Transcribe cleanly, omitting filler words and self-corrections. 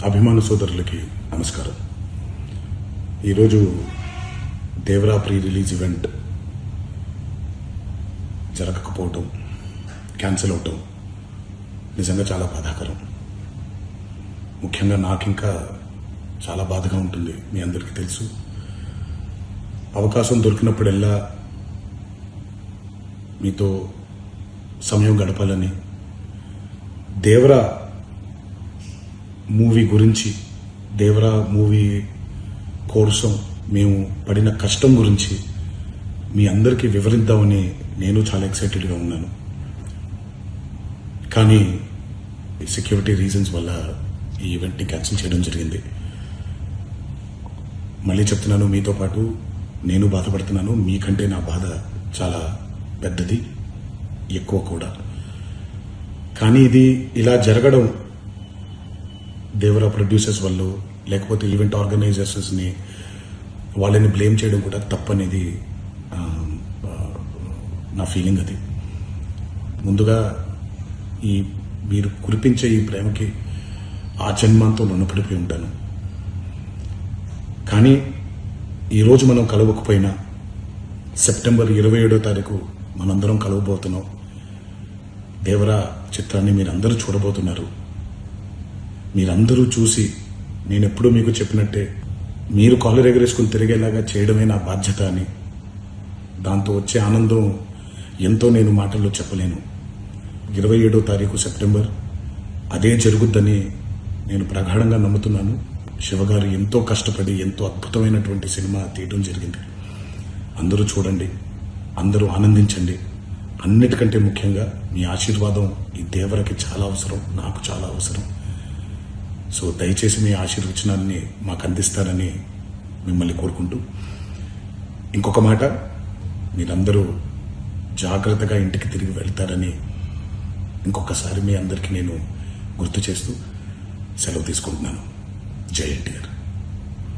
అభిమాన సోదరులకి నమస్కారం. ఈరోజు దేవరా ప్రీ రిలీజ్ ఈవెంట్ జరగకపోవటం, క్యాన్సిల్ అవటం నిజంగా చాలా బాధాకరం. ముఖ్యంగా నాకు ఇంకా చాలా బాధగా ఉంటుంది. మీ అందరికీ తెలుసు, అవకాశం దొరికినప్పుడల్లా మీతో సమయం గడపాలని, దేవరా మూవీ గురించి, దేవరా మూవీ కోసం మేము పడిన కష్టం గురించి మీ అందరికీ వివరిద్దామని నేను చాలా ఎక్సైటెడ్గా ఉన్నాను. కానీ సెక్యూరిటీ రీజన్స్ వల్ల ఈ ఈవెంట్ని క్యాన్సిల్ చేయడం జరిగింది. మళ్ళీ చెప్తున్నాను, మీతో పాటు నేను బాధపడుతున్నాను. మీకంటే నా బాధ చాలా పెద్దది, ఎక్కువ కూడా. కానీ ఇది ఇలా జరగడం దేవరా ప్రొడ్యూసర్స్ వల్ల, లేకపోతే ఈవెంట్ ఆర్గనైజర్స్ని వాళ్ళని బ్లేమ్ చేయడం కూడా తప్పనేది నా ఫీలింగ్. అది ముందుగా మీరు కురిపించే ఈ ప్రేమకి ఆ జన్మాంతో రుణపడిపోయి ఉంటాను. కానీ ఈరోజు మనం కలవకపోయినా సెప్టెంబర్ 27వ తారీఖు మనందరం కలవబోతున్నాం. దేవరా చిత్రాన్ని మీరందరూ చూడబోతున్నారు. మీరందరూ చూసి, నేనెప్పుడూ మీకు చెప్పినట్టే, మీరు కాలర్ ఎగరేసుకుని తిరిగేలాగా చేయడమే నా బాధ్యత అని, దాంతో వచ్చే ఆనందం ఎంతో నేను మాటల్లో చెప్పలేను. 27వ తారీఖు సెప్టెంబర్ అదే జరుగుద్దని నేను ప్రగాఢంగా నమ్ముతున్నాను. శివగారు ఎంతో కష్టపడి ఎంతో అద్భుతమైనటువంటి సినిమా తీయడం జరిగింది. అందరూ చూడండి, అందరూ ఆనందించండి. అన్నిటికంటే ముఖ్యంగా మీ ఆశీర్వాదం ఈ దేవరకి చాలా అవసరం, నాకు చాలా అవసరం. సో దయచేసి మీ ఆశీర్వచనాన్ని మాకు అందిస్తారని మిమ్మల్ని కోరుకుంటూ, ఇంకొక మాట, మీరందరూ జాగ్రత్తగా ఇంటికి తిరిగి వెళ్తారని ఇంకొకసారి మీ అందరికీ నేను గుర్తు చేస్తూ సెలవు తీసుకుంటున్నాను. జై ఎన్టీఆర్.